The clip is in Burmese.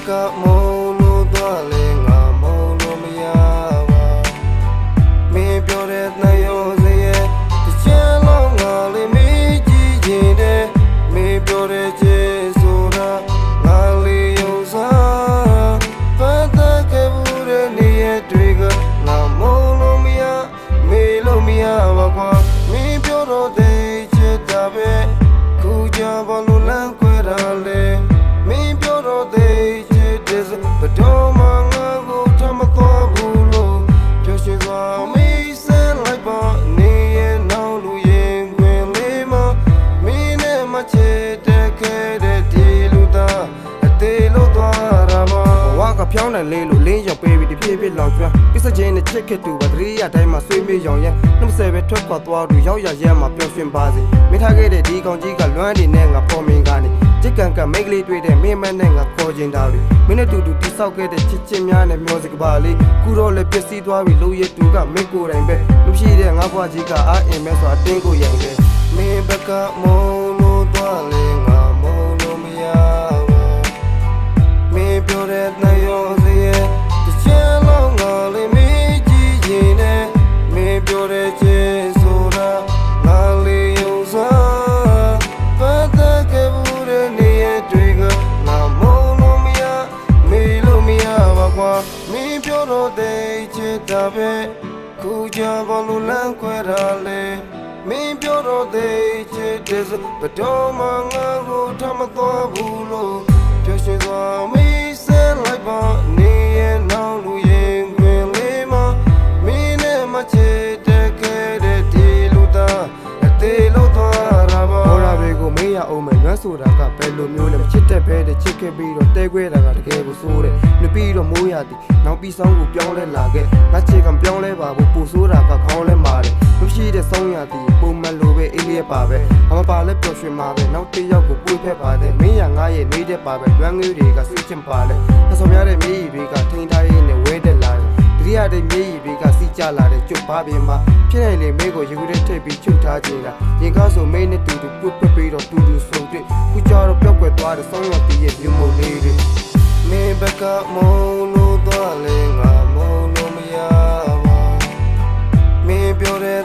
baka molo dwale nga molo miyaba me pure na yo se te chelo nga le me ji jin de me pure che sura nga le yo sa pata ke bure ni ye twi ga nga molo miya me lo miyaba kwa me pure de che ta be ku ja ba lo lan kwe ra le me pure de but don't mind go time to bulo just is me say like but nee now lu yin gwin le ma me ne ma che de ke de ti lu da te lo twa ra ba wa ka phyaung nai le lu lin yaw pe bi ti phie phie law chwa pisa chin ne chit khit tu ba tari ya dai ma swai me yaw yan 20ပဲထွက်ခွာသွားသူရောက်ရရဲမှာပျော်ရွှင်ပါစေမင်းထားခဲ့တဲ့ဒီကောင်ကြီးကလွမ်းနေနဲ့ငါပေါ်မင်းကနေจิกกันกันမိတ်ကလေးတွေ့တဲ့မင်းမနဲ့ငါခေါ်ချင်တာလေမင်းနဲ့တူတူတိဆောက်ခဲ့တဲ့ချစ်ချင်းများနဲ့မျောစကပါလေးခုတော့လည်းပျက်စီးသွားပြီလို့ရတူကမင်းကိုယ်တိုင်ပဲလူရှိတဲ့ငါဘွားကြီးကအားအင်မဲ့ဆိုအတင်းကိုရိုင်တယ်မင်းဘက်ကမုံလို့သွားလေငါမုံလို့မရပါမင်းပြောတဲ့နှရောစရဲ့တစ်ချက်လုံးငါလေးမင်းကြည့်ရင်နဲ့မင်းပြောတဲ့ချစ်ဆိုတာငါလေးယုံစားပတ်သက်ခဲ့ဘူးတဲ့နေရတွေ့ကငါမုံလို့မရမေးလို့မရပါကွာမင်းပြောတော့တဲ့ချစ်တာပဲခုကြပါလို့လမ်းခွဲတာလေမင်းပြောတော့တဲ့ချစ်တဲ့ဘတော်မှငါကိုထမသွားဘူးလို့ပြောရှိသွားမင်းစဲလိုက်ပါနေရနောက်လူရင်ခွင်လေးမမင်းနဲ့မချစ်တဲ့ခဲ့တဲ့ဒီလူသားအသေးလို့သွားတာပါဟောရာဘေကိုမေးရအောင်မယ်ငါဆိုတာကဘယ်လိုမျိုးလဲမချစ်တဲ့ဘဲတဲ့ချစ်ခဲ့ပြီးတော့တဲခွဲတာကတကယ်ကိုဆိုးတယ်လူပြီးတော့မိုးရသည်နောက်ပြီးဆောင်ကိုပြောင်းလဲလာခဲ့ငါချစ်ကံပြောင်းလဲပါဘူးပူဆိုးတာကခေါင်းလဲမာတယ်လူရှိတဲ့ဆောင်ရသည်ပုံမှန်လိုပဲအေးလျက်ပါပဲအမပါလဲပျော်ရွှင်ပါပဲနောက်တစ်ယောက်ကိုပွေးဖက်ပါတယ်မင်းရငါရဲ့နေတဲ့ပါပဲလွမ်းငွေတွေကဆွေးချင်ပါလဲအဆောင်ရတဲ့မြေကြီးတွေကထိန်းထားရင်းနဲ့ဝဲတက်လာတယ်တတိယတဲ့မြေကြီးတွေကစီးကြလာတဲ့ကျွတ်ပါပြင်မှာဖြစ်နေလေမဲကိုယူတဲ့ထိပ်ပြီးချုပ်ထားခြင်းလားရင်ကားဆိုမဲနဲ့တူတူပွတ်ပွတ်ပြီးတော့တူတူဆုံတွေ့ခုကြတော့ပြောက်ွယ်သွားတဲ့ဆောင်းရတီးရဲ့ပြုံမုံလေးတွေမင်းဘက်ကမုံလို့သွားလေငါမုံလို့မရပါမင်းပြောတဲ့